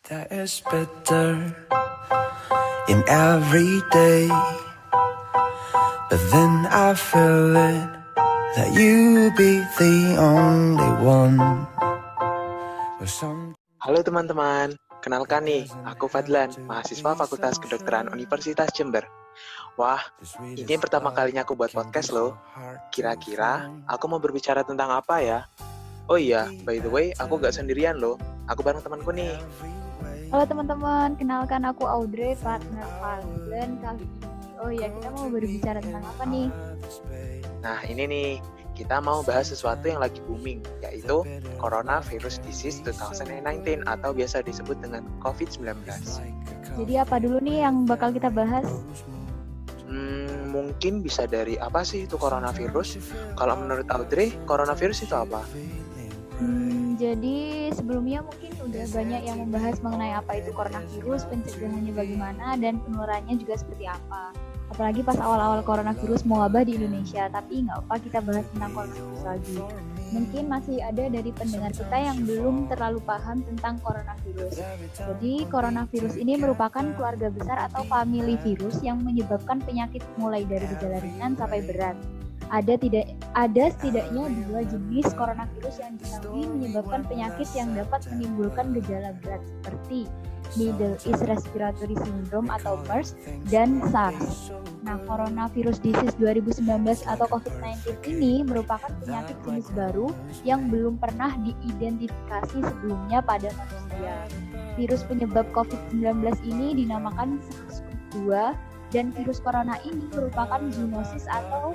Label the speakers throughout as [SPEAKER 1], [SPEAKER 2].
[SPEAKER 1] That is better in every day. But then I feel it that you be the only one.
[SPEAKER 2] Halo teman-teman, kenalkan nih, aku Fadlan, mahasiswa Fakultas Kedokteran Universitas Jember. Wah, ini pertama kalinya aku buat podcast loh. Kira-kira aku mau berbicara tentang apa ya? Oh iya, by the way, aku gak sendirian loh. Aku bareng temanku nih.
[SPEAKER 3] Halo teman-teman, kenalkan aku Audrey, partner Fadlan kali ini. Oh iya, kita mau berbicara tentang apa nih?
[SPEAKER 2] Nah, ini nih, kita mau bahas sesuatu yang lagi booming, yaitu Coronavirus Disease 2019 atau biasa disebut dengan COVID-19.
[SPEAKER 3] Jadi apa dulu nih yang bakal kita bahas?
[SPEAKER 2] Mungkin bisa dari apa sih itu coronavirus? Kalau menurut Audrey, coronavirus itu apa?
[SPEAKER 3] Jadi sebelumnya mungkin udah banyak yang membahas mengenai apa itu coronavirus, pencegahannya bagaimana, dan penularannya juga seperti apa. Apalagi pas awal-awal coronavirus mewabah di Indonesia, tapi nggak apa kita bahas tentang coronavirus lagi. Mungkin masih ada dari pendengar kita yang belum terlalu paham tentang coronavirus. Jadi coronavirus ini merupakan keluarga besar atau famili virus yang menyebabkan penyakit mulai dari gejala ringan sampai berat. Ada setidaknya 2 jenis coronavirus yang diketahui menyebabkan penyakit yang dapat menimbulkan gejala berat seperti Middle East Respiratory Syndrome atau MERS dan SARS. Nah, coronavirus disease 2019 atau COVID-19 ini merupakan penyakit jenis baru yang belum pernah diidentifikasi sebelumnya pada manusia. Virus penyebab COVID-19 ini dinamakan SARS-CoV-2 dan virus corona ini merupakan zoonosis atau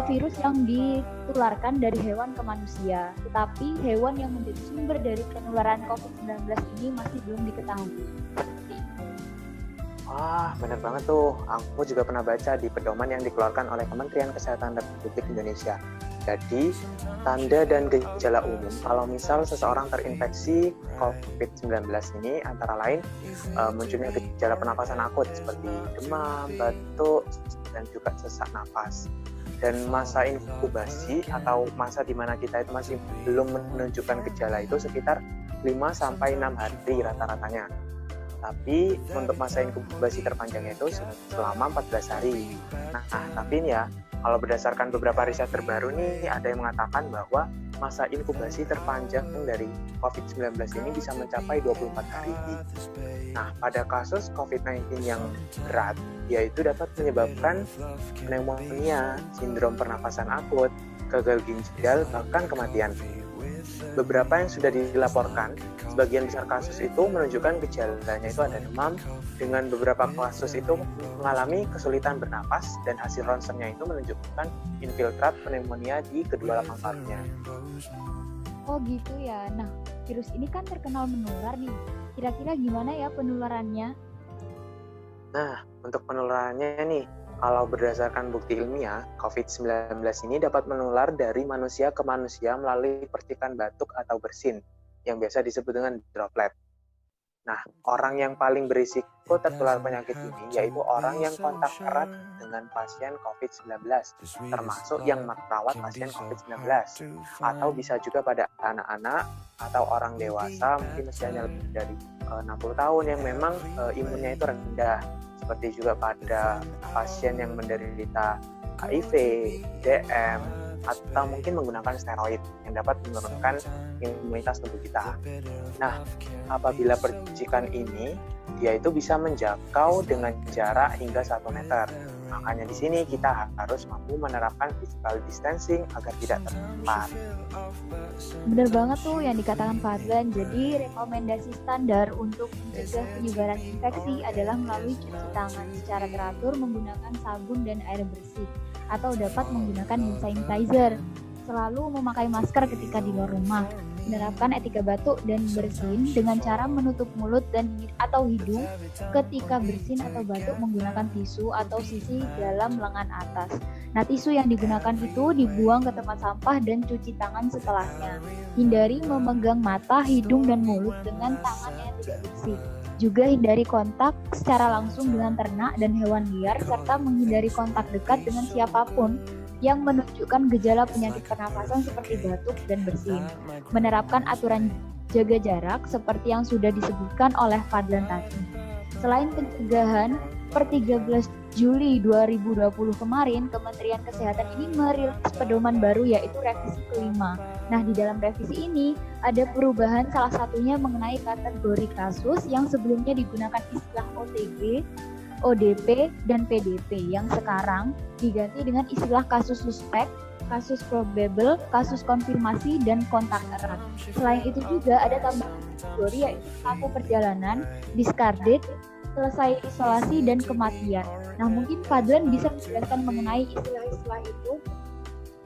[SPEAKER 3] virus yang ditularkan dari hewan ke manusia. Tetapi hewan yang menjadi sumber dari penularan COVID-19 ini masih belum diketahui.
[SPEAKER 2] Wah, benar banget tuh. Aku juga pernah baca di pedoman yang dikeluarkan oleh Kementerian Kesehatan Republik Indonesia. Jadi, tanda dan gejala umum kalau misal seseorang terinfeksi COVID-19 ini antara lain munculnya gejala pernapasan akut seperti demam, batuk, dan juga sesak nafas. Dan masa inkubasi atau masa di mana kita itu masih belum menunjukkan gejala itu sekitar 5-6 hari rata-ratanya. Tapi untuk masa inkubasi terpanjangnya itu selama 14 hari. Nah, tapi ini ya, kalau berdasarkan beberapa riset terbaru nih, ada yang mengatakan bahwa masa inkubasi terpanjang dari COVID-19 ini bisa mencapai 24 hari. Nah, pada kasus COVID-19 yang berat, yaitu dapat menyebabkan pneumonia, sindrom pernapasan akut, gagal ginjal, bahkan kematian. Beberapa yang sudah dilaporkan, sebagian besar kasus itu menunjukkan gejalanya itu ada demam, dengan beberapa kasus itu mengalami kesulitan bernapas, dan hasil ronsennya itu menunjukkan infiltrat pneumonia di kedua lambung parunya.
[SPEAKER 3] Oh gitu ya. Nah, virus ini kan terkenal menular nih. Kira-kira gimana ya penularannya?
[SPEAKER 2] Nah, untuk penularannya nih, kalau berdasarkan bukti ilmiah, COVID-19 ini dapat menular dari manusia ke manusia melalui percikan batuk atau bersin, yang biasa disebut dengan droplet. Nah, orang yang paling berisiko tertular penyakit ini yaitu orang yang kontak erat dengan pasien COVID-19, termasuk yang merawat pasien COVID-19, atau bisa juga pada anak-anak atau orang dewasa, mungkin usianya lebih dari 60 tahun yang memang imunnya itu rendah, seperti juga pada pasien yang menderita HIV, DM, atau mungkin menggunakan steroid yang dapat menurunkan imunitas tubuh kita. Nah, apabila percikan ini, dia itu bisa menjangkau dengan jarak hingga 1 meter. Makanya di sini kita harus mampu menerapkan physical distancing agar tidak tertular.
[SPEAKER 3] Bener banget tuh yang dikatakan Fadlan. Jadi rekomendasi standar untuk mencegah penyebaran infeksi adalah melalui cuci tangan secara teratur menggunakan sabun dan air bersih, atau dapat menggunakan hand sanitizer. Selalu memakai masker ketika di luar rumah. Menerapkan etika batuk dan bersin dengan cara menutup mulut dan atau hidung ketika bersin atau batuk menggunakan tisu atau sisi dalam lengan atas. Nah, tisu yang digunakan itu dibuang ke tempat sampah dan cuci tangan setelahnya. Hindari memegang mata, hidung, dan mulut dengan tangan yang tidak bersih. Juga hindari kontak secara langsung dengan ternak dan hewan liar, serta menghindari kontak dekat dengan siapapun yang menunjukkan gejala penyakit pernapasan seperti batuk dan bersin. Menerapkan aturan jaga jarak seperti yang sudah disebutkan oleh Fadlan tadi. Selain pencegahan, per 13 Juli 2020 kemarin, Kementerian Kesehatan ini merilis pedoman baru yaitu revisi kelima. Nah, di dalam revisi ini ada perubahan salah satunya mengenai kategori kasus yang sebelumnya digunakan istilah OTG, ODP, dan PDP yang sekarang diganti dengan istilah kasus suspek, kasus probable, kasus konfirmasi, dan kontak erat. Selain itu juga ada tambahan kategori yaitu pelaku perjalanan, discarded, selesai isolasi, dan kematian. Nah, mungkin Fadlan bisa menjelaskan mengenai istilah-istilah itu.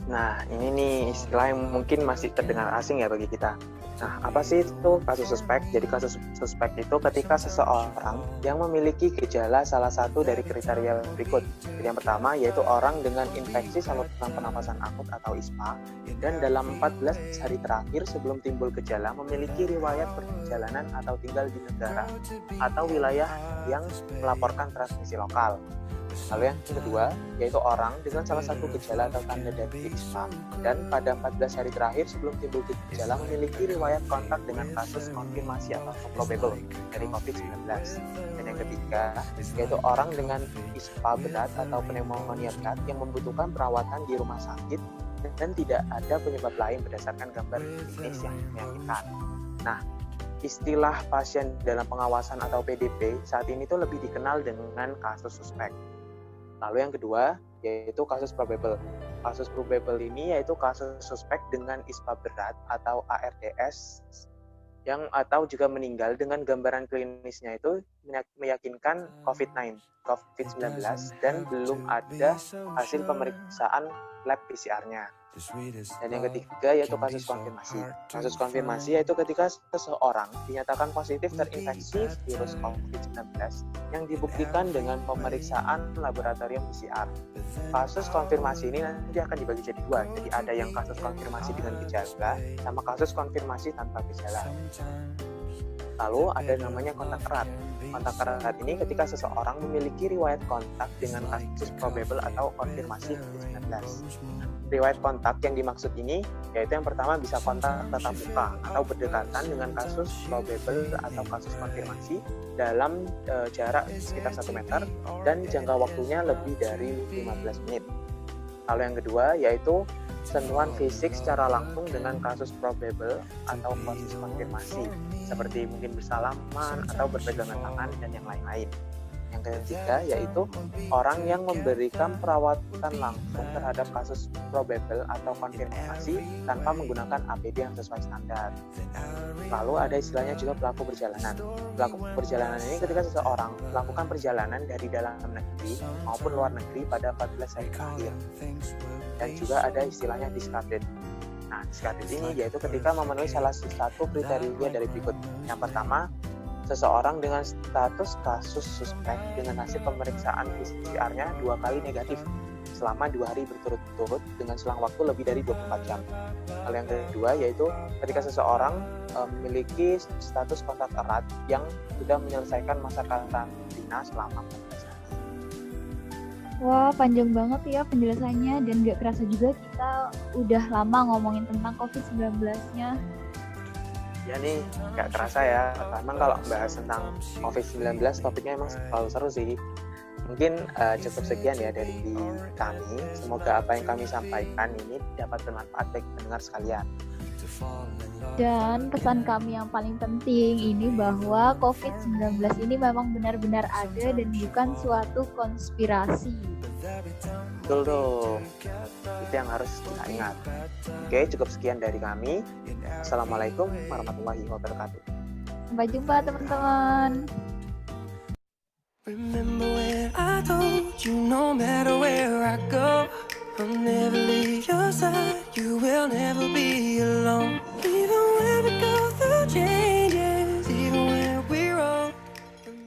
[SPEAKER 2] Nah, ini nih istilah yang mungkin masih terdengar asing ya bagi kita. Nah, apa sih itu kasus suspek? Jadi kasus suspek itu ketika seseorang yang memiliki gejala salah satu dari kriteria berikut. Jadi yang pertama yaitu orang dengan infeksi saluran pernapasan akut atau ISPA dan dalam 14 hari terakhir sebelum timbul gejala memiliki riwayat perjalanan atau tinggal di negara atau wilayah yang melaporkan transmisi lokal. Lalu yang kedua, yaitu orang dengan salah satu gejala atau tanda dari ISPA dan pada 14 hari terakhir sebelum timbul gejala memiliki riwayat kontak dengan kasus konfirmasi atau probable dari COVID-19. Dan yang ketiga, yaitu orang dengan ISPA berat atau pneumonia berat yang membutuhkan perawatan di rumah sakit dan tidak ada penyebab lain berdasarkan gambar klinis yang meyakinkan. Nah, istilah pasien dalam pengawasan atau PDP saat ini tuh lebih dikenal dengan kasus suspek. Lalu yang kedua yaitu kasus probable. Kasus probable ini yaitu kasus suspek dengan ISPA berat atau ARDS yang atau juga meninggal dengan gambaran klinisnya itu meyakinkan COVID-19 dan belum ada hasil pemeriksaan lab PCR-nya. Dan yang ketiga yaitu kasus konfirmasi. Kasus konfirmasi yaitu ketika seseorang dinyatakan positif terinfeksi virus COVID-19 yang dibuktikan dengan pemeriksaan laboratorium PCR. Kasus konfirmasi ini nanti akan dibagi jadi dua. Jadi ada yang kasus konfirmasi dengan gejala sama kasus konfirmasi tanpa gejala. Lalu ada namanya kontak erat. Kontak erat ini ketika seseorang memiliki riwayat kontak dengan kasus probable atau konfirmasi COVID-19. Riwayat kontak yang dimaksud ini yaitu yang pertama bisa kontak tatap muka atau berdekatan dengan kasus probable atau kasus konfirmasi dalam jarak sekitar 1 meter dan jangka waktunya lebih dari 15 menit. Lalu yang kedua yaitu sentuhan fisik secara langsung dengan kasus probable atau kasus konfirmasi seperti mungkin bersalaman atau berpegangan tangan dan yang lain-lain. Yang ketiga yaitu orang yang memberikan perawatan langsung terhadap kasus probable atau konfirmasi tanpa menggunakan APD yang sesuai standar. Lalu ada istilahnya juga pelaku perjalanan. Pelaku perjalanan ini ketika seseorang melakukan perjalanan dari dalam negeri maupun luar negeri pada 14 hari terakhir. Dan juga ada istilahnya discarded. Nah, discarded ini yaitu ketika memenuhi salah satu kriteria dari berikut. Yang pertama, seseorang dengan status kasus suspek dengan hasil pemeriksaan PCR-nya 2 kali negatif selama 2 hari berturut-turut dengan selang waktu lebih dari 24 jam. Hal yang kedua yaitu ketika seseorang memiliki status kontak erat yang sudah menyelesaikan masa karantina selama 14 hari.
[SPEAKER 3] Wah, panjang banget ya penjelasannya dan gak kerasa juga kita udah lama ngomongin tentang COVID-19-nya.
[SPEAKER 2] Ya nih, gak kerasa ya. Memang kalau bahas tentang COVID-19 topiknya emang selalu seru sih. Mungkin cukup sekian ya dari kami. Semoga apa yang kami sampaikan ini dapat bermanfaat bagi pendengar sekalian.
[SPEAKER 3] Dan pesan kami yang paling penting ini bahwa COVID-19 ini memang benar-benar ada dan bukan suatu konspirasi.
[SPEAKER 2] Betul tuh, itu yang harus kita ingat. Oke, cukup sekian dari kami. Assalamualaikum warahmatullahi wabarakatuh.
[SPEAKER 3] Sampai jumpa teman-teman.
[SPEAKER 1] Remember when I told you no matter where I go, I'll never leave your side, you will never be alone. Even when we go through change